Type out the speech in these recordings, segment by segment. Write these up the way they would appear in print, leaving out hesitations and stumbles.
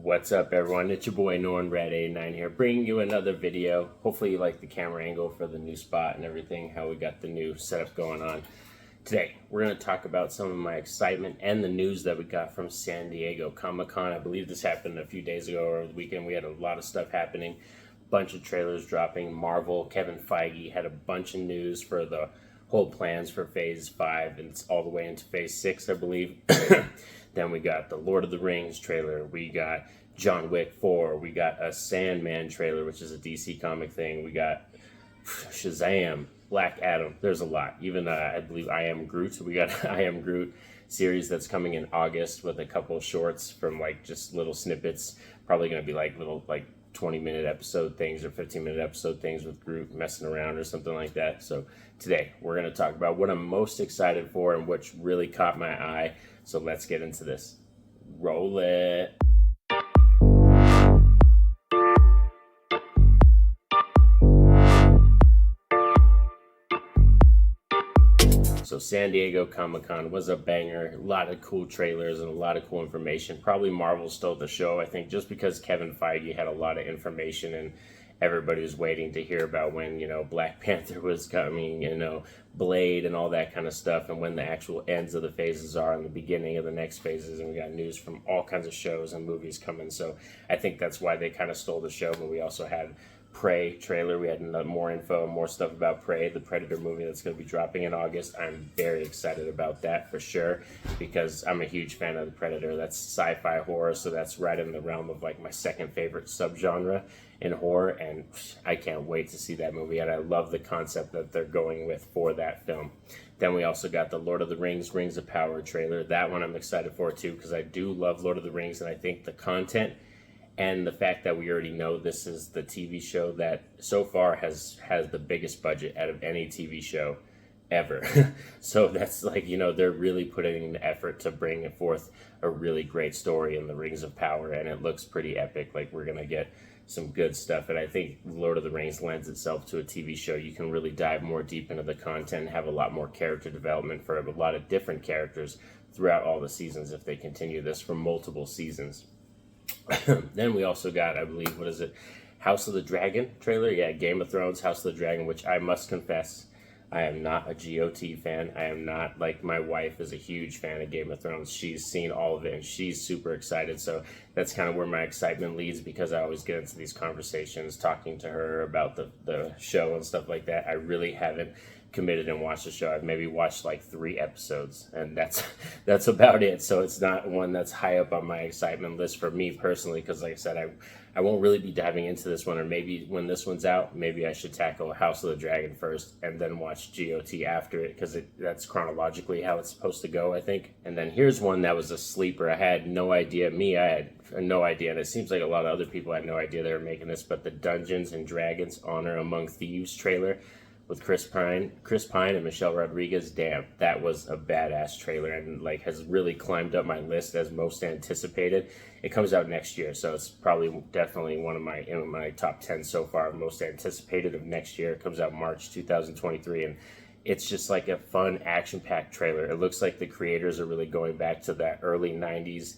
What's up, everyone? It's your boy Norn Red 89 here, bringing you another video. Hopefully you like the camera angle for the new spot and everything, how we got the new setup going on. Today, we're going to talk about some of my excitement and the news that we got from San Diego Comic-Con. I believe this happened a few days ago or the weekend. We had a lot of stuff happening, bunch of trailers dropping. Marvel, Kevin Feige had a bunch of news for the whole plans for Phase 5, and it's all the way into Phase 6, I believe. Then we got the Lord of the Rings trailer. We got John Wick 4. We got a Sandman trailer, which is a DC comic thing. We got Shazam, Black Adam. There's a lot. Even, I believe, I Am Groot. We got I Am Groot series that's coming in August with a couple shorts from, like, just little snippets. Probably going to be, like, little, like, 20-minute episode things or 15-minute episode things with Groot messing around or something like that. So today we're going to talk about what I'm most excited for and which really caught my eye. So let's get into this. Roll it. So San Diego Comic-Con was a banger, a lot of cool trailers and a lot of cool information. Probably Marvel stole the show, I think, just because Kevin Feige had a lot of information and everybody was waiting to hear about when, Black Panther was coming, Blade and all that kind of stuff, and when the actual ends of the phases are and the beginning of the next phases, and we got news from all kinds of shows and movies coming. So I think that's why they kind of stole the show, but we also had Prey trailer. We had more info, more stuff about Prey, the Predator movie that's going to be dropping in August. I'm very excited about that for sure because I'm a huge fan of the Predator. That's sci-fi horror, so that's right in the realm of like my second favorite subgenre in horror, and I can't wait to see that movie, and I love the concept that they're going with for that film. Then we also got the Lord of the Rings, Rings of Power trailer. That one I'm excited for too because I do love Lord of the Rings, and I think the content and the fact that we already know this is the TV show that so far has the biggest budget out of any TV show ever. So that's like, they're really putting in the effort to bring forth a really great story in the Rings of Power, and it looks pretty epic. Like, we're going to get some good stuff, and I think Lord of the Rings lends itself to a TV show. You can really dive more deep into the content and have a lot more character development for a lot of different characters throughout all the seasons if they continue this for multiple seasons. Then we also got, I believe, House of the Dragon trailer? Yeah, Game of Thrones, House of the Dragon, which I must confess, I am not a GOT fan. I am not, like, my wife is a huge fan of Game of Thrones. She's seen all of it, and she's super excited. So that's kind of where my excitement leads because I always get into these conversations talking to her about the show and stuff like that. I really haven't committed and watched the show. I've maybe watched like 3 episodes, and that's about it. So it's not one that's high up on my excitement list for me personally, because like I said, I won't really be diving into this one, or maybe when this one's out, maybe I should tackle House of the Dragon first and then watch GOT after it, because that's chronologically how it's supposed to go, I think. And then here's one that was a sleeper. I had no idea. I had no idea, and it seems like a lot of other people had no idea they were making this, but the Dungeons and Dragons Honor Among Thieves trailer with Chris Pine and Michelle Rodriguez. Damn, that was a badass trailer, and like has really climbed up my list as most anticipated. It comes out next year, so it's probably definitely one of my top 10 so far, most anticipated of next year. It comes out March 2023, and it's just like a fun action-packed trailer. It looks like the creators are really going back to that early 90s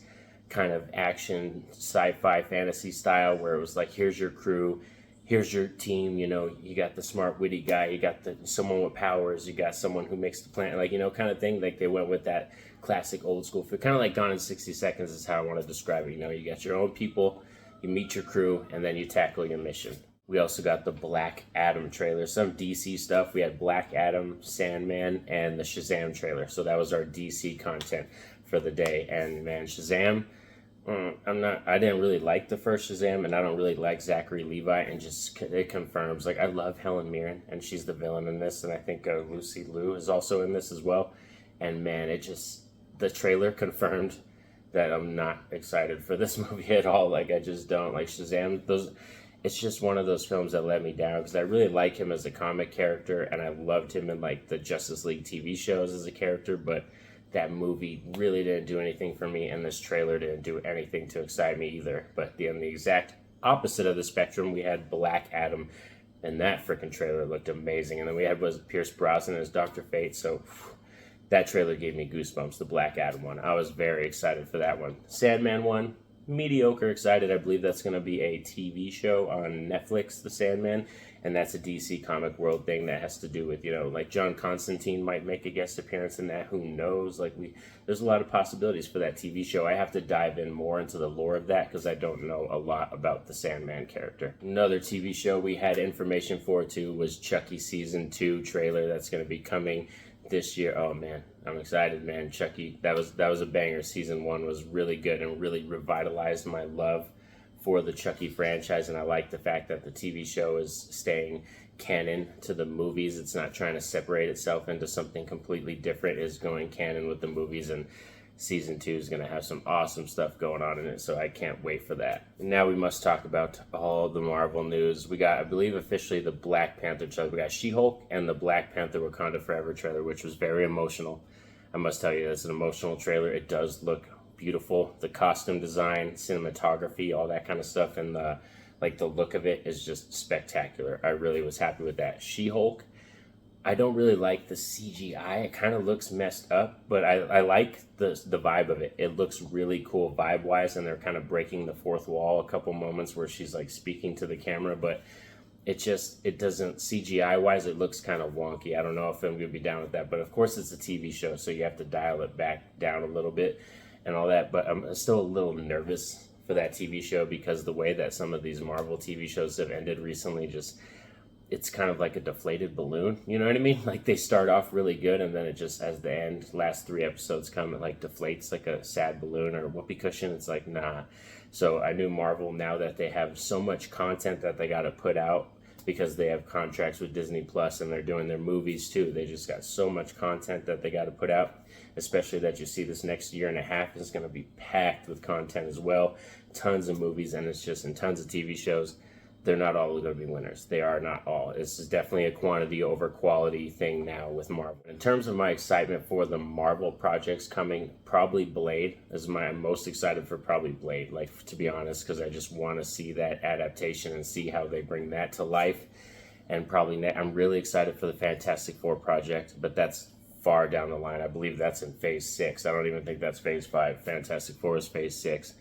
kind of action sci-fi fantasy style where it was like, here's your crew, here's your team, you got the smart, witty guy, you got someone with powers, you got someone who makes the plan, kind of thing. Like, they went with that classic old school feel, kind of like Gone in 60 Seconds is how I want to describe it. You got your own people, you meet your crew, and then you tackle your mission. We also got the Black Adam trailer, some DC stuff. We had Black Adam, Sandman, and the Shazam trailer. So that was our DC content for the day. And man, Shazam, I didn't really like the first Shazam, and I don't really like Zachary Levi, and just it confirms, like, I love Helen Mirren, and she's the villain in this, and I think Lucy Liu is also in this as well, and man, the trailer confirmed that I'm not excited for this movie at all. Like, I just don't like Shazam. It's just one of those films that let me down, because I really like him as a comic character, and I loved him in, like, the Justice League TV shows as a character, but that movie really didn't do anything for me, and this trailer didn't do anything to excite me either. But on the exact opposite of the spectrum, we had Black Adam, and that freaking trailer looked amazing. And then we had Pierce Brosnan as Dr. Fate, so that trailer gave me goosebumps, the Black Adam one. I was very excited for that one. Sandman one, mediocre excited. I believe that's going to be a TV show on Netflix, The Sandman, and that's a DC Comic World thing that has to do with, like John Constantine might make a guest appearance in that. Who knows? There's a lot of possibilities for that TV show. I have to dive in more into the lore of that because I don't know a lot about the Sandman character. Another TV show we had information for too was Chucky Season 2 trailer that's going to be coming this year. Oh man, I'm excited, man. Chucky, that was a banger. Season 1 was really good and really revitalized my love for the Chucky franchise, and I like the fact that the TV show is staying canon to the movies. It's not trying to separate itself into something completely different. It's going canon with the movies, and Season 2 is going to have some awesome stuff going on in it, so I can't wait for that. Now we must talk about all the Marvel news. We got, I believe, officially the Black Panther trailer. We got She-Hulk and the Black Panther Wakanda Forever trailer, which was very emotional. I must tell you, it's an emotional trailer. It does look beautiful. The costume design, cinematography, all that kind of stuff, and the look of it is just spectacular. I really was happy with that. She-Hulk, I don't really like the CGI. It kind of looks messed up, but I like the vibe of it. It looks really cool vibe-wise, and they're kind of breaking the fourth wall a couple moments where she's like speaking to the camera, but it doesn't, CGI-wise, it looks kind of wonky. I don't know if I'm going to be down with that, but of course it's a TV show, so you have to dial it back down a little bit and all that, but I'm still a little nervous for that TV show because the way that some of these Marvel TV shows have ended recently, it's kind of like a deflated balloon, you know what I mean? Like they start off really good and then it just, as the last 3 episodes come, it like deflates like a sad balloon or a whoopee cushion. It's like, nah. So I knew Marvel, now that they have so much content that they got to put out because they have contracts with Disney Plus and they're doing their movies too. They just got so much content that they got to put out, especially that you see this next year and a half is going to be packed with content as well. Tons of movies and tons of TV shows. They're not all going to be winners. They are not all. This is definitely a quantity over quality thing now with Marvel. In terms of my excitement for the Marvel projects coming, probably Blade is I'm most excited for, probably Blade, like, to be honest, because I just want to see that adaptation and see how they bring that to life. And probably I'm really excited for the Fantastic Four project, but that's far down the line. I believe that's in Phase 6. I don't even think that's Phase 5. Fantastic Four is Phase 6.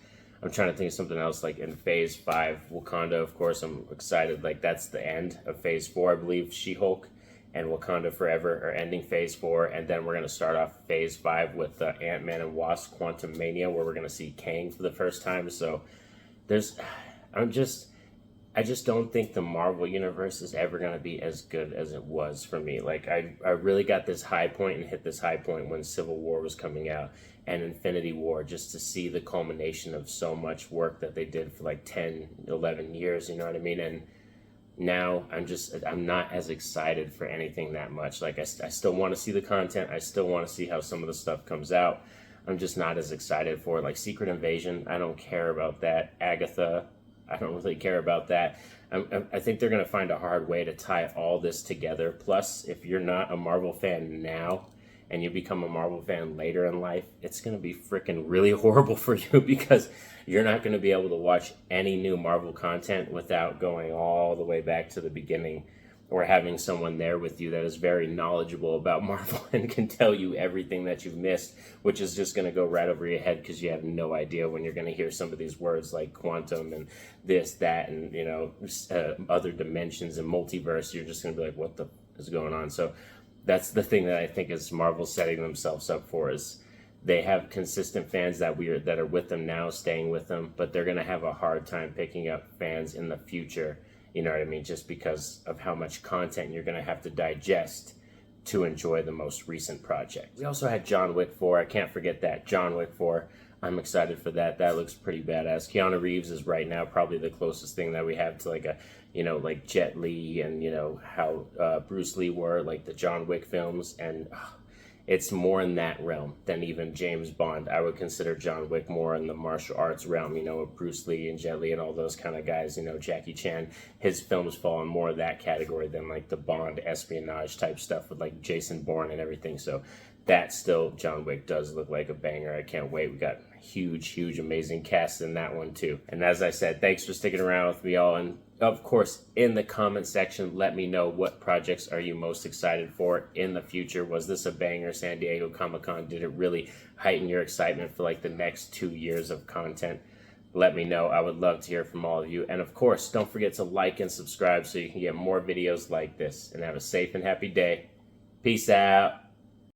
I'm trying to think of something else, like in Phase 5, Wakanda, of course, I'm excited. Like, that's the end of Phase 4, I believe. She-Hulk and Wakanda Forever are ending Phase 4, and then we're going to start off Phase 5 with Ant-Man and Wasp: Quantumania, where we're going to see Kang for the first time. So I just don't think the Marvel Universe is ever going to be as good as it was for me. Like, I really got this high point and hit this high point when Civil War was coming out and Infinity War, just to see the culmination of so much work that they did for like 10, 11 years, you know what I mean? And now I'm not as excited for anything that much. Like, I still want to see the content. I still want to see how some of the stuff comes out. I'm just not as excited for it. Like Secret Invasion, I don't care about that. Agatha, I don't really care about that. I think they're going to find a hard way to tie all this together. Plus, if you're not a Marvel fan now and you become a Marvel fan later in life, it's going to be freaking really horrible for you because you're not going to be able to watch any new Marvel content without going all the way back to the beginning or having someone there with you that is very knowledgeable about Marvel and can tell you everything that you've missed, which is just going to go right over your head because you have no idea when you're going to hear some of these words like quantum and this, that, and, other dimensions and multiverse. You're just going to be like, what the is going on? So that's the thing that I think is Marvel setting themselves up for, is they have consistent fans that are with them now, staying with them, but they're going to have a hard time picking up fans in the future. You know what I mean? Just because of how much content you're going to have to digest to enjoy the most recent project. We also had John Wick 4. I can't forget that. John Wick 4. I'm excited for that. That looks pretty badass. Keanu Reeves is right now probably the closest thing that we have to like Jet Li and, how Bruce Lee were, like the John Wick films. And it's more in that realm than even James Bond. I would consider John Wick more in the martial arts realm, with Bruce Lee and Jet Li and all those kind of guys, Jackie Chan. His films fall in more of that category than like the Bond espionage type stuff with like Jason Bourne and everything. So that still, John Wick does look like a banger. I can't wait. We got huge, amazing cast in that one too. And as I said, thanks for sticking around with me all. And of course, in the comment section, let me know what projects are you most excited for in the future. Was this a banger? San Diego Comic-Con, did it really heighten your excitement for like the next 2 years of content? let me know. I would love to hear from all of you. And of course, don't forget to like and subscribe so you can get more videos like this. And have a safe and happy day. Peace out.